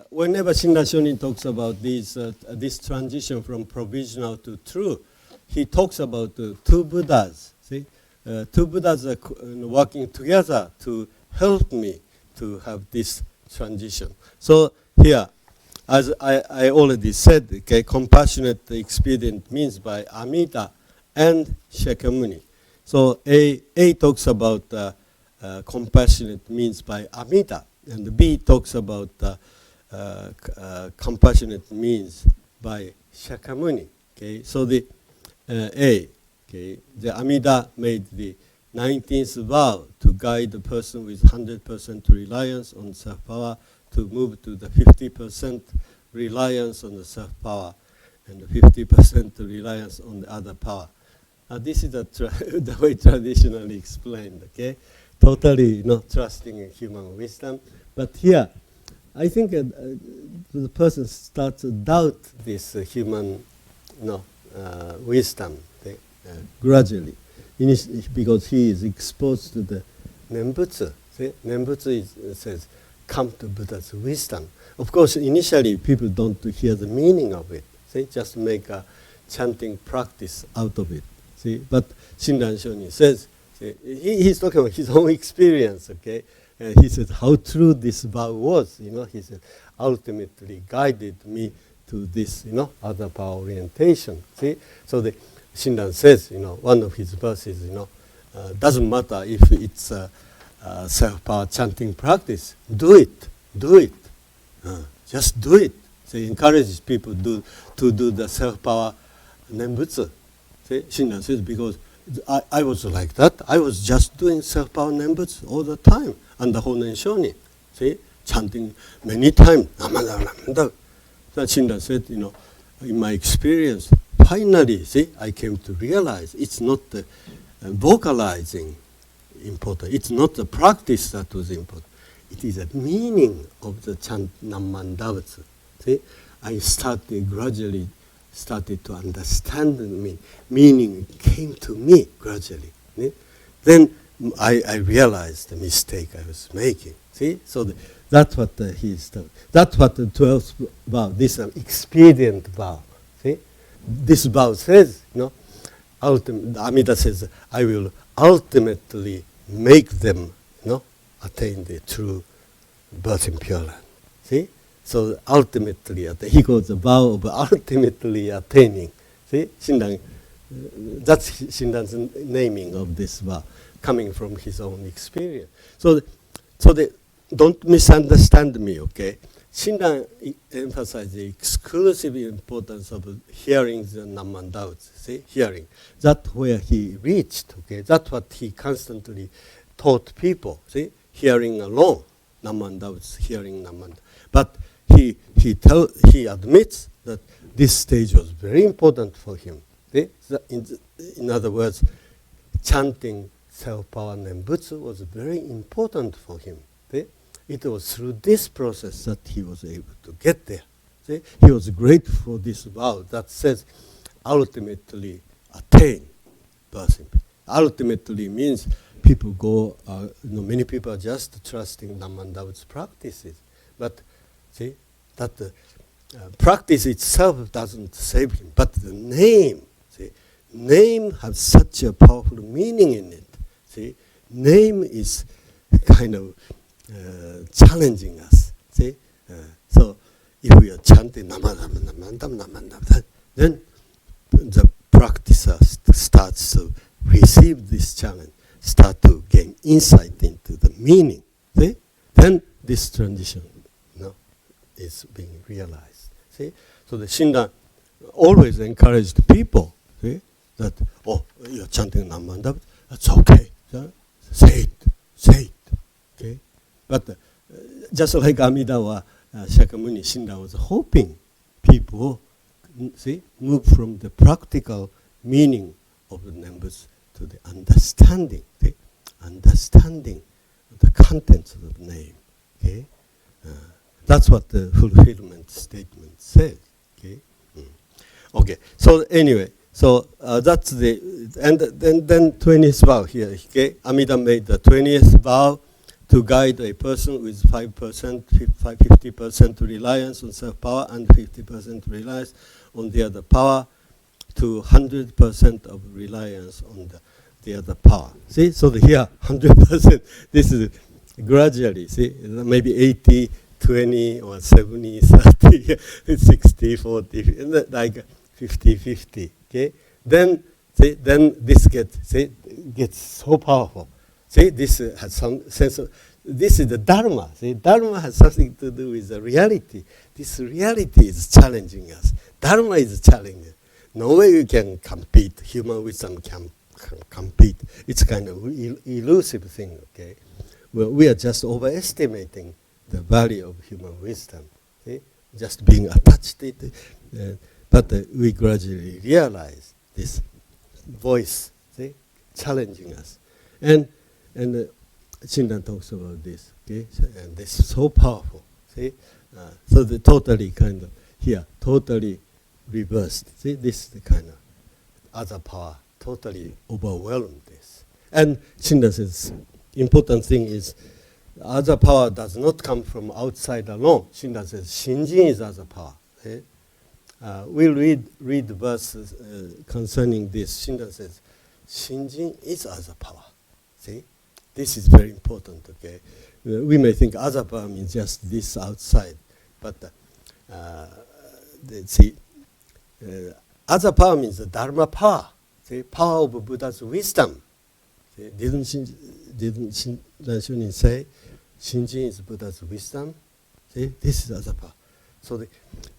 whenever Shinran Shonin talks about this transition from provisional to true, he talks about two Buddhas. See, two Buddhas are working together to help me to have this transition. So here, as I already said, okay, compassionate expedient means by Amida and Shakyamuni. So A talks about compassionate means by Amida, and B talks about compassionate means by Shakyamuni. Okay, so the A, okay, the Amida made the 19th vow to guide the person with 100% reliance on self-power to move to the 50% reliance on the self-power and the 50% reliance on the other power. This is the way traditionally explained, okay? Totally not trusting in human wisdom. But here, I think the person starts to doubt this human wisdom gradually, because he is exposed to the Nembutsu. See? Nembutsu says, come to Buddha's wisdom. Of course, initially, people don't hear the meaning of it. See? Just make a chanting practice out of it. See? But Shinran Shonin says, see, he's talking about his own experience, okay? And he said how true this vow was. He said, ultimately guided me to this, other power orientation. See? So the Shinran says, one of his verses, doesn't matter if it's a self-power chanting practice, do it. Just do it. So he encourages people to do the self-power Nembutsu. See, Shinran says, because I was like that. I was just doing self-power Nembutsu all the time under Honen Shonin. See, chanting many times. So Shinran said, in my experience, finally, see, I came to realize it's not the vocalizing important. It's not the practice that was important. It is the meaning of the chant Namman Davatsu. See, I gradually started to understand the meaning came to me gradually. See? Then I realized the mistake I was making. See, so that's what he's talking. That's what the 12th vow, this expedient vow. See, this vow says, Amida says, I will ultimately make them, attain the true birth in Pure Land. See? So ultimately, he calls the vow of ultimately attaining. See? Shinran, that's Shinran's naming of this vow, coming from his own experience. So don't misunderstand me, okay? Shinran emphasized the exclusive importance of hearing the Namman Dautsu, see, hearing. That's where he reached, okay? That's what he constantly taught people, see, hearing alone, Namman Dautsu, hearing Namman. But he admits that this stage was very important for him. See? In other words, chanting self-power Nembutsu was very important for him. See? It was through this process that he was able to get there. See? He was grateful for this vow that says, ultimately attain birth. Ultimately means people go, many people are just trusting Namman Dautsu practices. But see, that the practice itself doesn't save him. But the name, see, name has such a powerful meaning in it. See, name is kind of challenging us. See, so if we are chanting Namandam, then the practicer starts to receive this challenge, start to gain insight into the meaning. See, then this transition, is being realized. See, so the Shinran always encouraged people. See, that you're chanting Namandam, that's okay. Say it. Okay, but just like Amida or Shakyamuni, Shinran was hoping people move from the practical meaning of the numbers to the understanding, understanding the contents of the name. Okay, that's what the fulfillment statement says. Okay, okay. So anyway, that's the and then 20th vow here. Okay, Amida made the 20th vow to guide a person with 5%, 50% reliance on self-power and 50% reliance on the other power to 100% of reliance on the other power. See, so here 100%, this is gradually, see, maybe 80, 20 or 70, 30, 60, 40, like 50, 50, okay? Then, see, then this gets so powerful. See, this has some sense of, this is the Dharma. See, Dharma has something to do with the reality. This reality is challenging us. Dharma is challenging. No way you can compete. Human wisdom can compete. It's kind of elusive thing, okay? Well, we are just overestimating the value of human wisdom. See? Just being attached to it. But we gradually realize this voice, see, challenging us. And Shinran talks about this, okay? And this is so powerful, see? So the totally kind of, here, totally reversed. See, this is the kind of other power, totally overwhelmed this. And Shinran says, important thing is, other power does not come from outside alone. Shinran says, Shinjin is other power. See? We'll read the verses concerning this. Shinran says, Shinjin is other power. See? This is very important, okay? We may think other power means just this outside, but see, other power means the Dharma power, see, power of Buddha's wisdom. See, didn't Shinran Shunin say, Shinjin is Buddha's wisdom? See, this is other power. So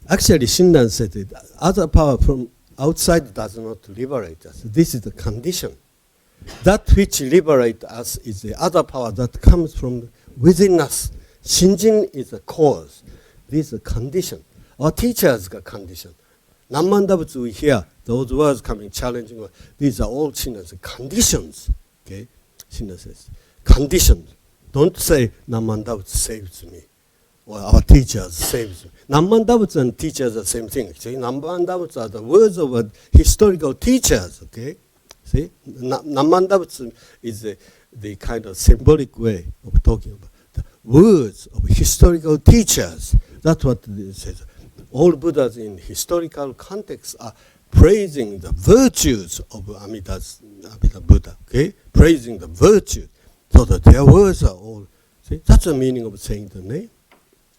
actually Shinran said that other power from outside does not liberate us. This is the condition. That which liberates us is the other power that comes from within us. Shinjin is a cause. This is a condition. Our teachers got condition. Nammandabutsu, we hear those words coming, challenging words. These are all Shinran's conditions. Okay? Shinran says, conditions. Don't say Nammandabutsu saves me, or our teachers saves me. Nammandabutsu and teachers are the same thing. See, Nammandabutsu are the words of historical teachers. Okay? See, Nammandabutsu is the kind of symbolic way of talking about the words of historical teachers. That's what it says. All Buddhas in historical context are praising the virtues of Amida Buddha, okay? Praising the virtues, so that their words are all, see? That's the meaning of saying the name,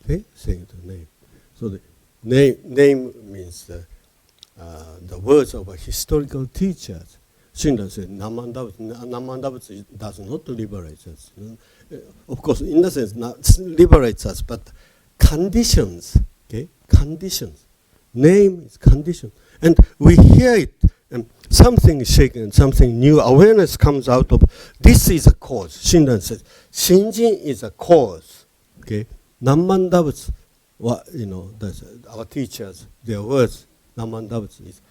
okay? Saying the name. So the name means the words of historical teachers. Shinran said, Nammandabutsu does not liberate us. Of course, in a sense, not liberates us, but conditions, okay? Conditions. Name is condition. And we hear it, and something is shaken, something new, awareness comes out of, this is a cause. Shinran says, Shinjin is a cause, okay? Nammandabutsu, that's our teachers, their words, Nammandabutsu is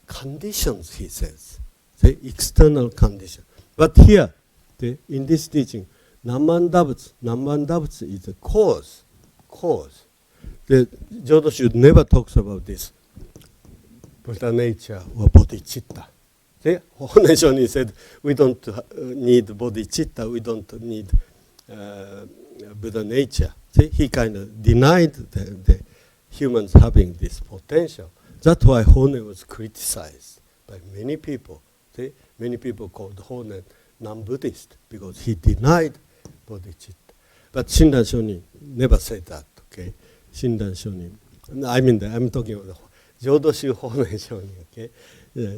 conditions, he says, the external condition. But here, in this teaching, Nammandabutsu is a cause. The Jodo should never talks about this, Buddha nature or bodhicitta. Honen Shonin said, we don't need bodhicitta, we don't need Buddha nature. See, he kind of denied the humans having this potential. That's why Honen was criticized by many people. See? Many people called Honen non-Buddhist because he denied bodhicitta. But Shinran Shonin never said that, okay? Shinran Shonin. I'm talking about Jodoshu Honen Shonin, okay?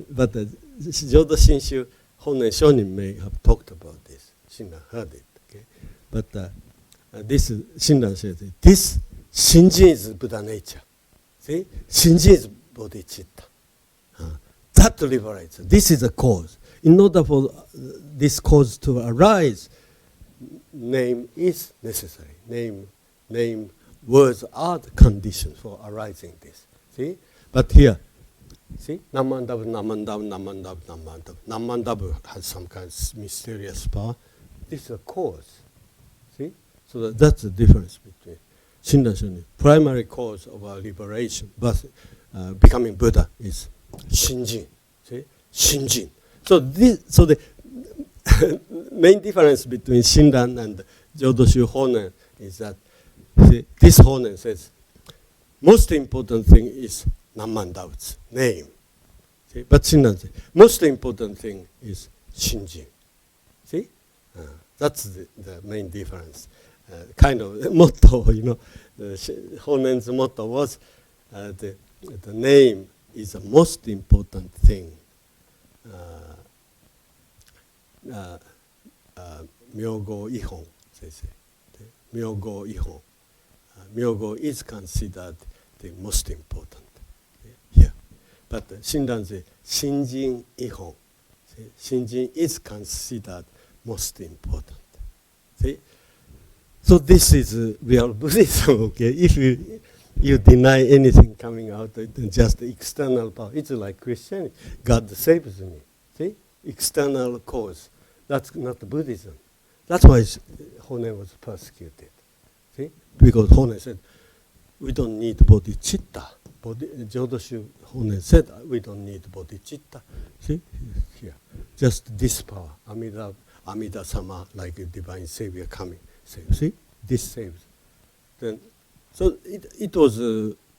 But Jodo Shinshu Honen Shonin may have talked about this. Shinran heard it, okay? But this Shinran said, this Shinjin is Buddha nature. See? Shinjin is bodhicitta. That liberates. This is the cause. In order for this cause to arise, name is necessary. Name, words are the conditions for arising this. See? But here, see? Namandabu has some kind of mysterious power. This is a cause. See? So that's the difference between Shinran Shonin. Primary cause of our liberation, becoming Buddha, is Shinjin. See? Shinjin. So the main difference between Shinran and Jodoshu Honen is that this Honen says, most important thing is Namman Dao's name. See? But Shinran says, most important thing is Shinjin. See? That's the main difference. Kind of motto, Honen's motto was the name is the most important thing. Myogo Ihon, they say. Myogo Ihon. Myogo is considered the most important here. But Shinran says, Shinjin Ihon. Shinjin is considered most important. See? So this is real Buddhism, okay? If you deny anything coming out, just external power, it's like Christianity. God saves me. See? External cause. That's not Buddhism. That's why Honen was persecuted. See? Because Honen said, we don't need bodhicitta. Jodoshu Honen said, we don't need bodhicitta. See? Here. Just this power. Amida-sama, like a divine savior coming. See? This saves. Then, so it was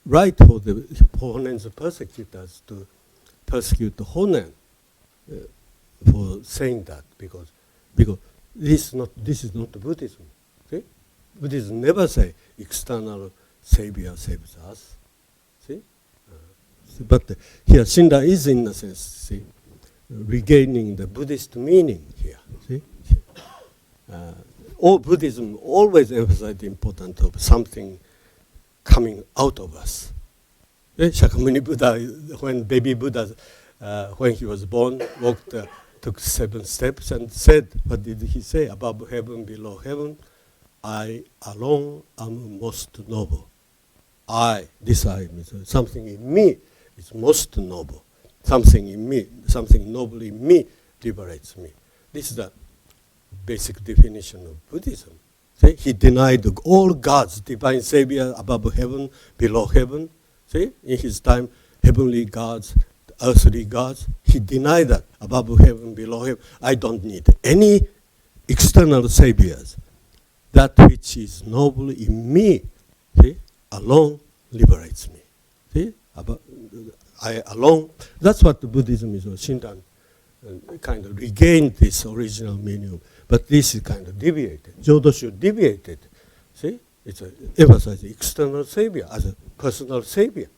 right for the Honen's persecutors to persecute Honen for saying that, because this is not Buddhism. See? Buddhism never say external savior saves us. See? But here Shinran is in a sense, see, regaining the Buddhist meaning here. See? All Buddhism always emphasizes the importance of something coming out of us. Shakyamuni Buddha, when baby Buddha, when he was born, took 7 steps and said, what did he say? Above heaven, below heaven, I alone am most noble. This I means something in me is most noble. Something in me, something noble in me liberates me. This is the basic definition of Buddhism. See? He denied all gods, divine savior above heaven, below heaven. See? In his time, heavenly gods, earthly gods, he denied that above heaven, below heaven. I don't need any external saviors. That which is noble in me, see, alone liberates me. See? I alone, that's what the Buddhism is. Shinran kind of regained this original meaning. But this is kind of deviated. Jodoshu deviated. See? It's emphasizing external savior as a personal savior.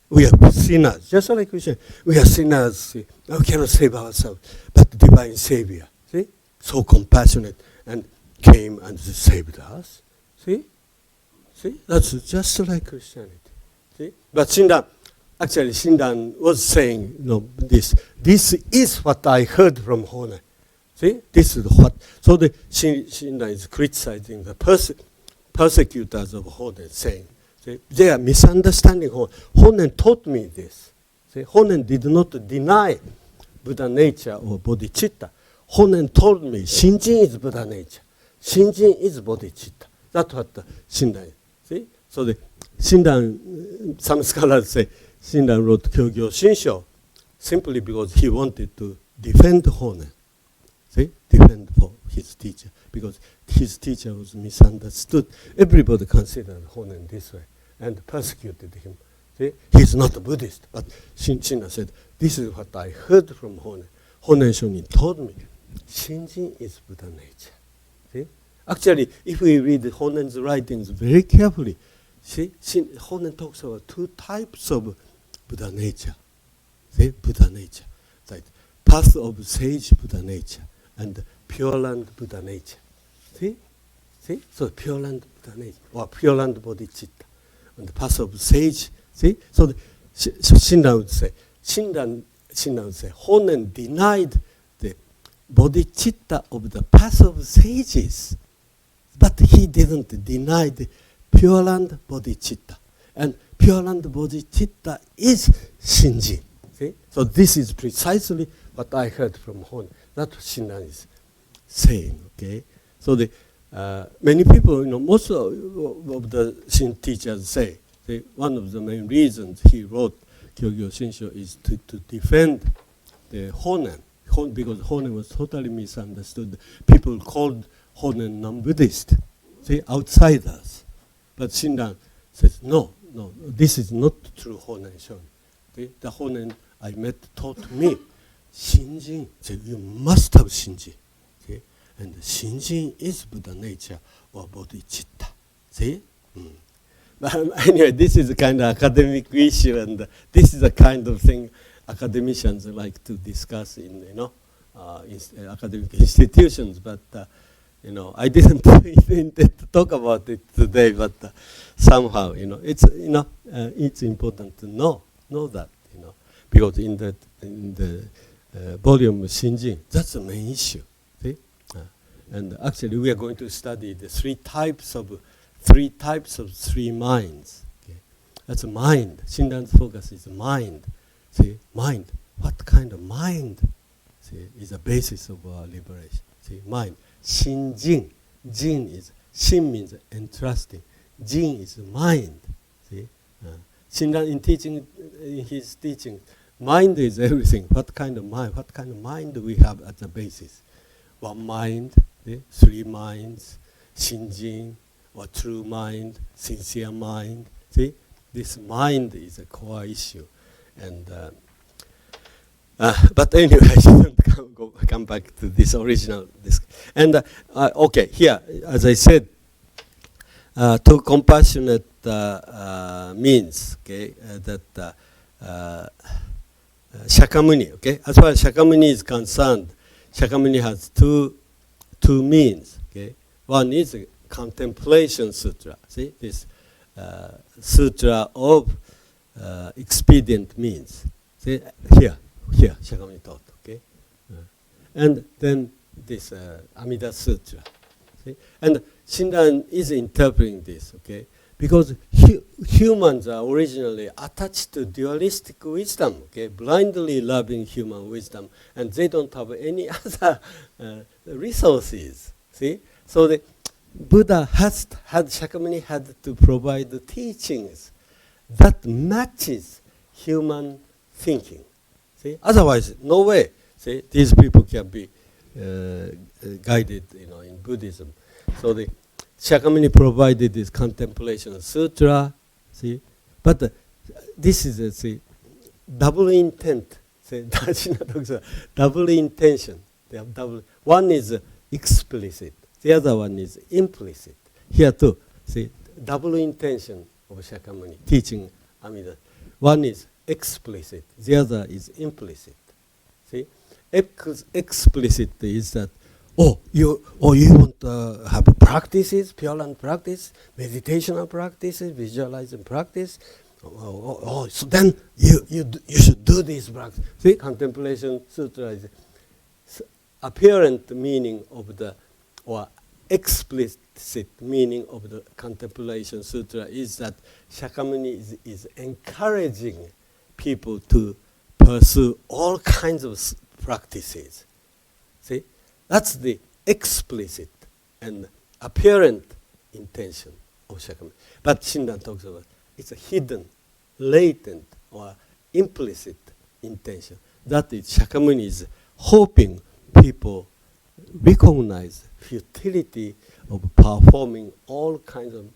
We are sinners, just like we say. We are sinners. See? We cannot save ourselves. But the divine savior, see? So compassionate and came and saved us. See? See? That's just like Christianity. See? But Shinran was saying, this is what I heard from Honen. See, this is what. So the Shinran is criticizing the persecutors of Honen, saying, see, they are misunderstanding Honen. Honen taught me this. See, Honen did not deny Buddha nature or bodhicitta. Honen told me Shinjin is Buddha nature. Shinjin is bodhicitta. That's what the Shinran is. See, so the Shinran, some scholars say Shinran wrote Kyogyo Shinsho simply because he wanted to defend Honen. See? Defend for his teacher, because his teacher was misunderstood. Everybody considered Honen this way and persecuted him. See? He's not a Buddhist, but Shinran said, this is what I heard from Honen. Honen Shonin told me, Shinjin is Buddha nature. See? Actually, if we read Honen's writings very carefully, see, Honen talks about 2 types of Buddha nature. See? Buddha nature. Like path of sage Buddha nature and Pure Land Buddha nature. See? See? So Pure Land Buddha nature, or Pure Land Bodhicitta. And the path of sage. See? So Shinran would say, Honen denied the bodhicitta of the path of sages, but he didn't deny the Pure Land Bodhicitta. And Pure Land Bodhicitta is Shinjin. See? So this is precisely what I heard from Honen. That's what Shinran is saying. Okay? So the many people, most of the Shin teachers say, one of the main reasons he wrote Kyogyo Shinsho is to defend the Honen, because Honen was totally misunderstood. People called Honen non-Buddhist, see, outsiders. But Shinran says, no, this is not true Honen Shon. The Honen I met taught me, Shinjin, you must have Shinjin. See? And Shinjin is Buddha nature or bodhicitta. See? But anyway, this is a kind of academic issue, and this is the kind of thing academicians like to discuss in, academic institutions. But, I didn't intend to talk about it today, but somehow, it's important to know that, because in the volume of Shinjin, that's the main issue. See? And actually, we are going to study the three types of three minds. Okay? That's a mind. Shinran's focus is mind. See, mind. What kind of mind? See, is the basis of our liberation. See, mind. Shinjin. Jin is, Shin means entrusting. Jin is mind. See, Shinran in his teaching, mind is everything. What kind of mind? What kind of mind do we have as a basis? One mind, see? Three minds, Shinjin, or true mind, sincere mind. See, this mind is a core issue, and but anyway, I shouldn't come back to this original. And okay, here, as I said, to compassionate means, okay, that Shakyamuni, okay, as far as Shakyamuni is concerned, Shakyamuni has two means, okay. One is a contemplation sutra. See, this sutra of expedient means. See, here, Shakyamuni taught, okay. And then this Amida Sutra. See? And Shinran is interpreting this, okay, because humans are originally attached to dualistic wisdom, okay, blindly loving human wisdom, and they don't have any other resources. See, so the Buddha Shakyamuni had to provide the teachings that matches human thinking. See, otherwise, no way. See, these people can be guided, in Buddhism. So the Shakyamuni provided this contemplation sutra. See, but this is a double intent. See, Dajina talks about double intention. They have double. One is explicit. The other one is implicit. Here too, see, double intention of Shakyamuni teaching Amida. One is explicit. The other is implicit. See, explicit is that you want to have practices, Pure Land practice, meditational practices, visualizing practice. So then you should do this practice. See, contemplation sutra is apparent meaning of the, or explicit meaning of the contemplation sutra is that Shakyamuni is encouraging people to pursue all kinds of practices. See, that's the explicit and apparent intention of Shakyamuni. But Shinran talks about it's a hidden, latent, or implicit intention. That is, Shakyamuni is hoping people recognize futility of performing all kinds of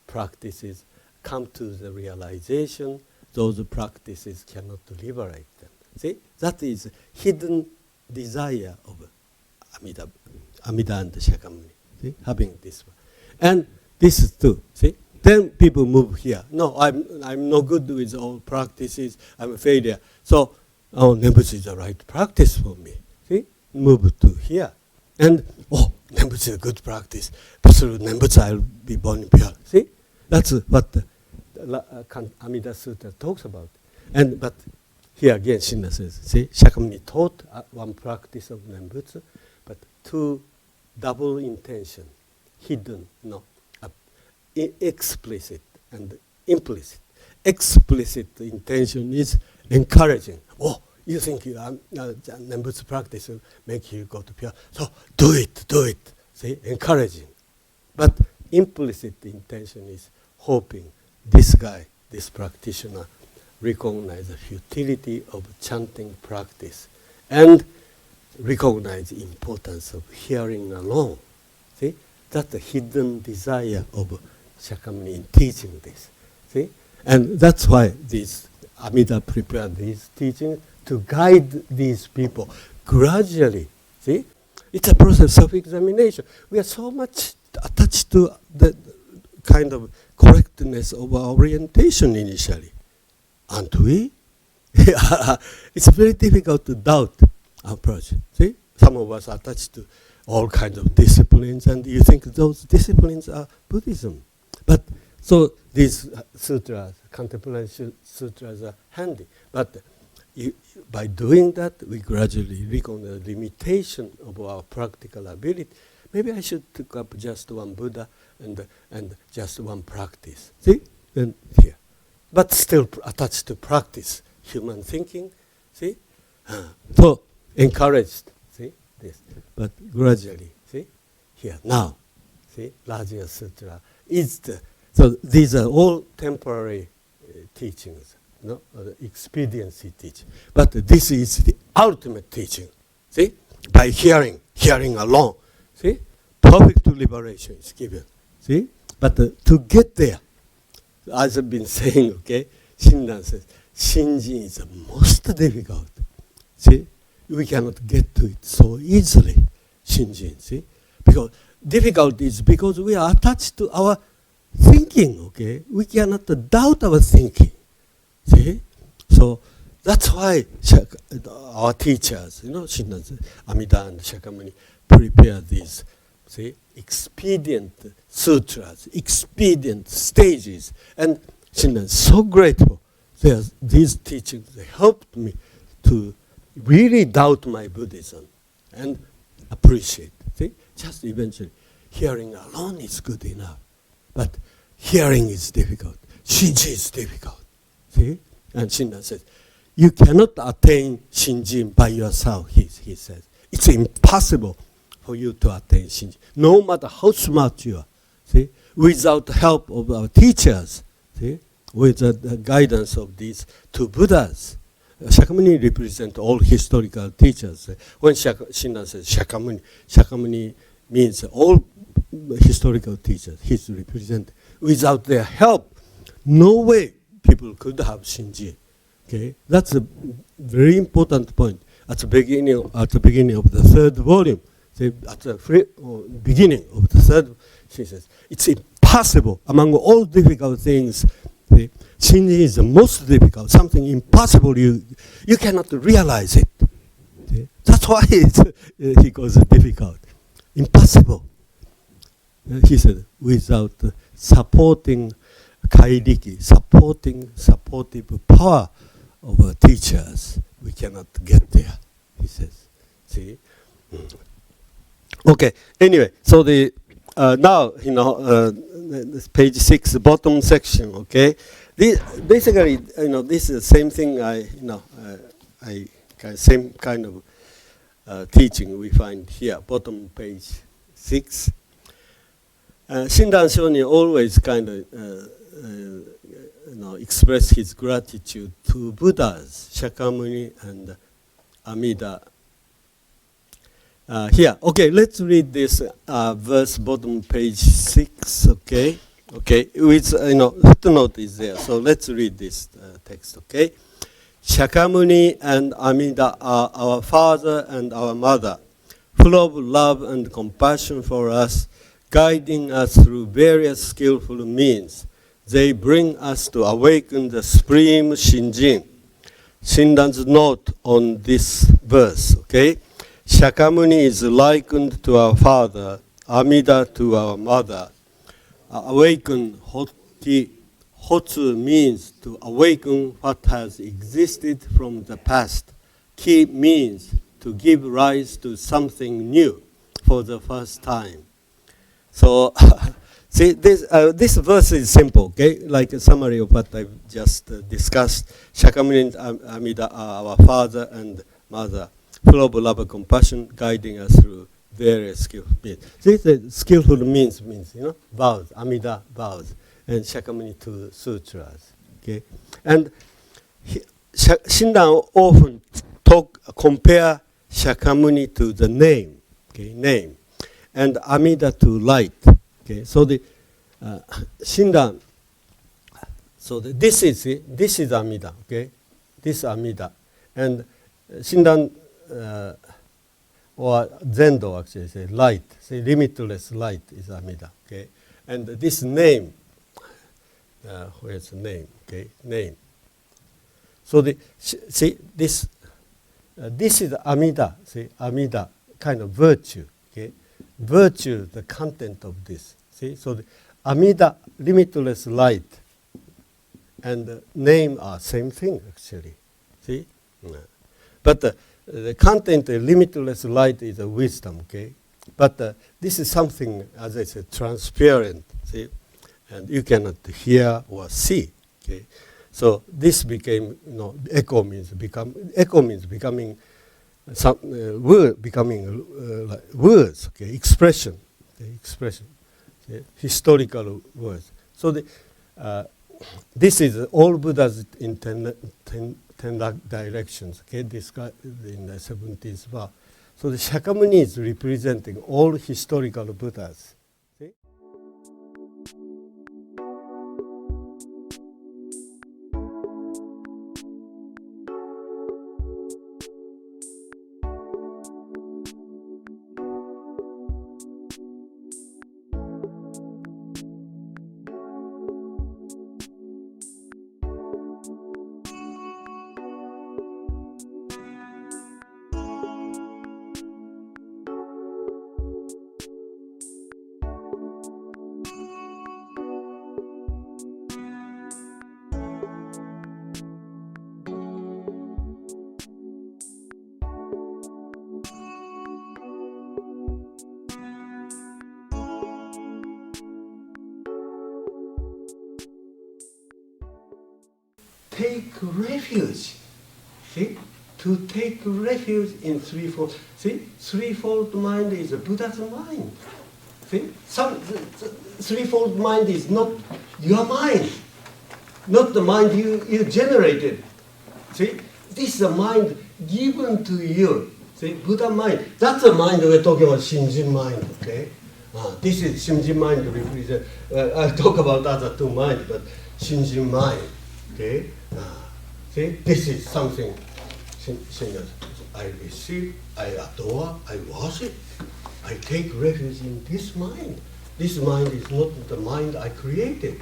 practices, come to the realization those practices cannot liberate them. See, that is hidden desire of Amida and Shakyamuni. See, having this one, and this is too. See, then people move here. No, I'm no good with all practices. I'm a failure. So, Nembutsu is the right practice for me. See, move to here, and Nembutsu is a good practice. Through Nembutsu, I'll be born pure. See, that's what the Amida Sutra talks about. But here again, Shinran says, see, Shakyamuni taught one practice of Nembutsu, but two double intention, hidden, explicit and implicit. Explicit intention is encouraging. You think Nembutsu practice will make you go to pure, so do it. See, encouraging. But implicit intention is hoping this guy, this practitioner, recognize the futility of chanting practice and recognize the importance of hearing alone. See, that's the hidden desire of Shakyamuni in teaching this. See, and that's why this Amida prepared these teachings to guide these people gradually. See, it's a process of examination. We are so much attached to the kind of correctness of our orientation initially, aren't we? It's very difficult to doubt our approach. See, some of us are attached to all kinds of disciplines, and you think those disciplines are Buddhism. But so these sutras, contemplative sutras, are handy. But by doing that, we gradually recognize the limitation of our practical ability. Maybe I should take up just one Buddha and just one practice. See, then here, but still attached to practice, human thinking. See, so encouraged. See this, but gradually. See here now. See, Rajya Sutra is the. So these are all temporary teachings, no, expediency teaching. But this is the ultimate teaching. See, by hearing alone. See, perfect liberation is given. See, but to get there, as I've been saying, okay, Shinran says, Shinjin is the most difficult. See, we cannot get to it so easily, Shinjin, see? Because difficult is because we are attached to our thinking, okay? We cannot doubt our thinking, see? So that's why our teachers, Shinran, Amida and Shakyamuni, prepare these, see, expedient sutras, expedient stages. And Shinran is so grateful. These teachings, they helped me to really doubt my Buddhism and appreciate. See, just eventually, hearing alone is good enough. But hearing is difficult. Shinji is difficult. See? And Shinran says, you cannot attain Shinjin by yourself, he says. It's impossible for you to attain Shinjin, no matter how smart you are. See? Without the help of our teachers, see? With the guidance of these two Buddhas. Shakyamuni represents all historical teachers. When Shinran says Shakyamuni means all historical teachers. He's represented. Without their help, no way people could have Shinji. Okay, that's a very important point. At the beginning of the third volume, at the beginning of the third, she says it's impossible among all difficult things. Shinji is the most difficult, something impossible. You cannot realize it. See? That's why he calls it difficult, impossible. He said, without supporting kairiki, supportive power of our teachers, we cannot get there. He says, see. Okay. Anyway, so the now this page 6, bottom section. Okay. Basically, this is the same thing. Same kind of teaching we find here, bottom page 6. Shinran Shonin always kind of express his gratitude to Buddhas, Shakyamuni and Amida. Here, okay, let's read this verse, bottom page 6. Okay, with footnote is there. So let's read this text. Okay, Shakyamuni and Amida are our father and our mother, full of love and compassion for us, guiding us through various skillful means. They bring us to awaken the supreme Shinjin. Shinran's note on this verse. Okay, Shakyamuni is likened to our father, Amida to our mother. Awaken, hotsu means to awaken what has existed from the past. Ki means to give rise to something new for the first time. So, see, this verse is simple, okay? Like a summary of what I've just discussed. Shakyamuni and Amida are our father and mother, full of love and compassion, guiding us through various skillful means. See, the skillful means, vows, Amida vows, and Shakyamuni to sutras. Okay, and Shinran often compare Shakyamuni to the name, okay, name, and Amida to light. Okay, so the Shinran. So this is Amida. Okay, this Amida, and Shinran or Zendo actually say light. Say limitless light is Amida. Okay, and this name. Where's the name? Okay, name. So see this. This is Amida. See Amida, kind of virtue. Okay, virtue, the content of this. See, so the Amida, limitless light, and the name are same thing actually. See, but the content, the limitless light is a wisdom. Okay, but this is something, as I said, transparent. See, and you cannot hear or see. Okay, so this became, echo means becoming some word, becoming like words. Okay, expression, expression. Historical words. So this is all Buddha's in ten directions, okay, described in the 17th verse. So the Shakyamuni is representing all historical Buddhas. See? Take refuge. See? To take refuge in threefold. See? Threefold mind is a Buddha's mind. See? Threefold mind is not your mind. Not the mind you generated. See? This is a mind given to you. See? Buddha mind. That's the mind we're talking about, Shinjin mind. Okay? This is Shinjin mind represent. I'll talk about other two minds, but Shinjin mind. Okay? See, this is something I receive, I adore, I worship. I take refuge in this mind. This mind is not the mind I created.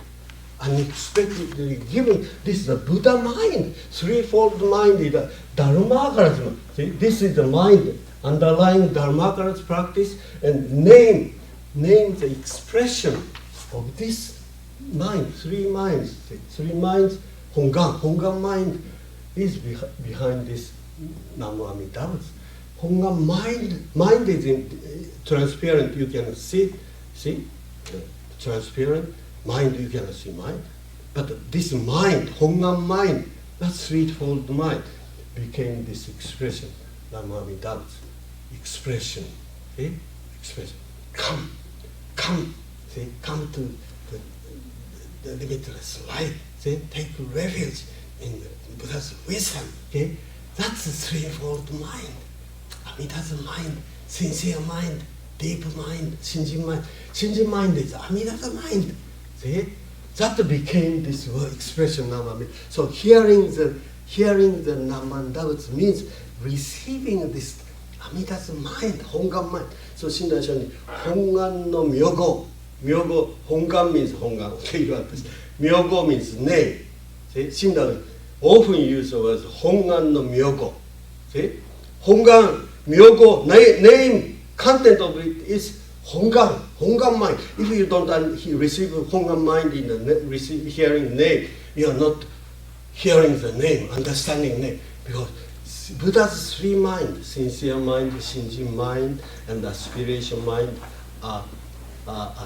Unexpectedly given. This is the Buddha mind. Threefold mind is the Dharmakara. See, this is the mind underlying Dharmakara's practice, and name the expression of this mind. Three minds. Hongan mind is behind this Namu Amitabha. Hongan mind is transparent, you can see, transparent, mind you cannot see mind. But this mind, Hongan mind, that threefold mind, became this expression, Namu Amitabha, expression, see? Expression. Come to the limitless light. Then take refuge in Buddha's wisdom. Okay? That's the threefold mind. Amida's mind, sincere mind, deep mind, Shinjin mind. Shinjin mind is Amida's mind. See? That became this word expression Namamida. So hearing the Namandavats means receiving this Amida's mind, Hongan mind. So Shinran Hongan no Myogo. Myogo, Hongan means Hongan. Okay, you understand. Myogo means name. See, Shinran often use the word Hongan no Myogo. See, Hongan, Myogo, name, content of it is Hongan mind. If you don't receive Hongan mind in the hearing name, you are not hearing the name, understanding name, because Buddha's three minds, sincere mind, Shinjin mind, and aspiration mind are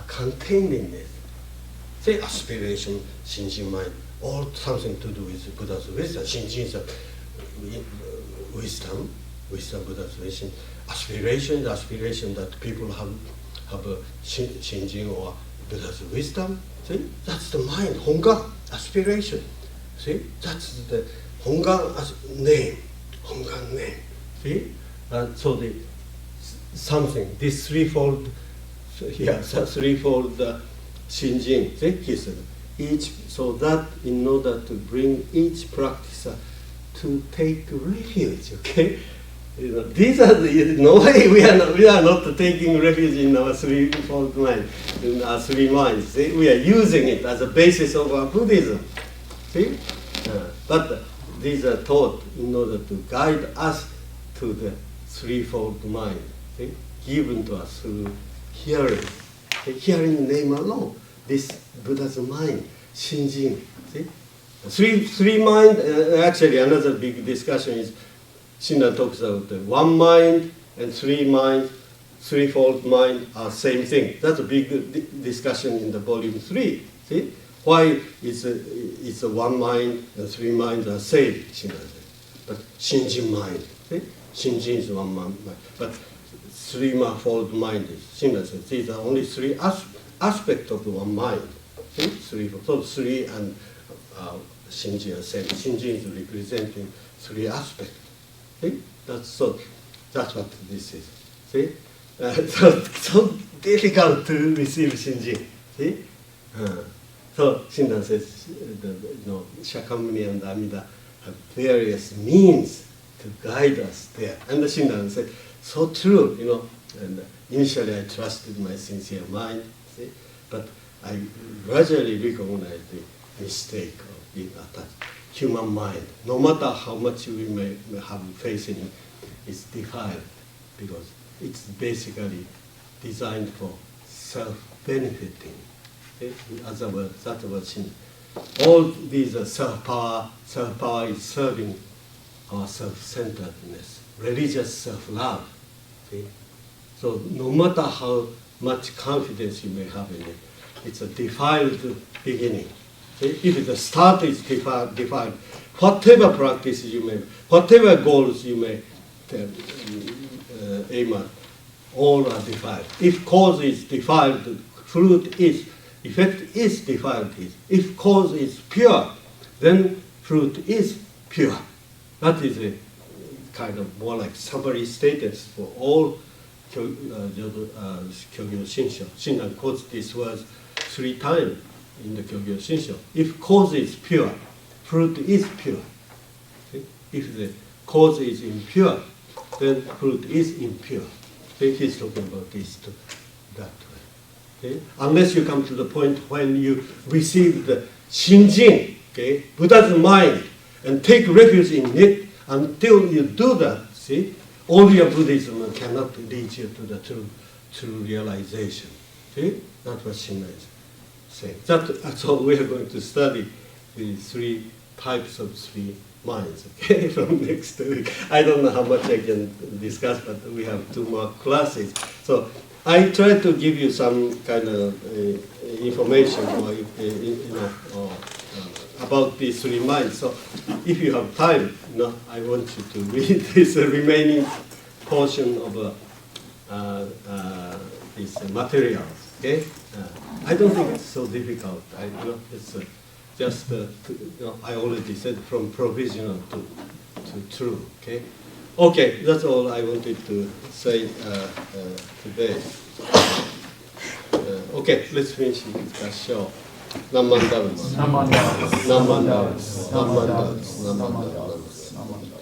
contained in it. Say aspiration, Shinjin mind, all something to do with Buddha's wisdom. Shinjin is wisdom, Buddha's wisdom. Aspiration is aspiration that people have a Shinjin or Buddha's wisdom. See, that's the mind, Hongan, aspiration. See, that's the Hongan name. See, so the something, this threefold here, threefold Shinjin. See, he said, so that in order to bring each practicer to take refuge, okay? These are no way we are not taking refuge in our threefold mind, in our three minds. See? We are using it as a basis of our Buddhism. See? But these are taught in order to guide us to the threefold mind, see? Given to us through hearing. Hearing the name alone, this Buddha's mind, Shinjin. See? Three mind, actually another big discussion is, Shinran talks about one mind and three minds, threefold mind are same thing. That's a big discussion in the volume 3. See? Why it's a one mind and three minds are same, Shinran says. But Shinjin mind, see? Shinjin is one mind. But threefold mind is, Shinran says, these are only three aspects of one mind. See? So three and Shinjin are same. Shinjin is representing three aspects. See? That's what this is. See? So difficult to receive Shinjin. See? So Shinran says, Shakyamuni and Amida have various means to guide us there. And the Shinran said, so true, and initially I trusted my sincere mind, see? But I gradually recognized the mistake of being attached. Human mind, no matter how much we may have faith in it, is defiled because it's basically designed for self-benefiting. In other words, that's what Shin. All these are self-power. Self-power is serving our self-centeredness, religious self-love. See? So no matter how much confidence you may have in it, it's a defiled beginning. If the start is defiled, whatever practice you may, whatever goals you may aim at, all are defiled. If cause is defiled, fruit is, effect is defiled. If cause is pure, then fruit is pure. That is a kind of more like summary status for all Kyogyo Shinsho. Shinran quotes these words 3 times in the Kyogyo Shinsho. If cause is pure, fruit is pure. See? If the cause is impure, then fruit is impure. See? He's talking about this that way. Okay? Unless you come to the point when you receive the Shinjin, okay, Buddha's mind, and take refuge in it, until you do that, see, all your Buddhism cannot lead you to the true realization. See? That's what Shinran is saying. So we are going to study the 3 types of 3 minds, okay, from next week. I don't know how much I can discuss, but we have 2 more classes. So I try to give you some kind of information or, about these 3 minds. So if you have time, I want you to read this remaining portion of these materials. Okay, I don't think it's so difficult. It's just I already said from provisional to true. Okay, okay, that's all I wanted to say today. Okay, let's finish the show. Namandavas. Namandavas. Namandavas. Namandavas. Namandavas.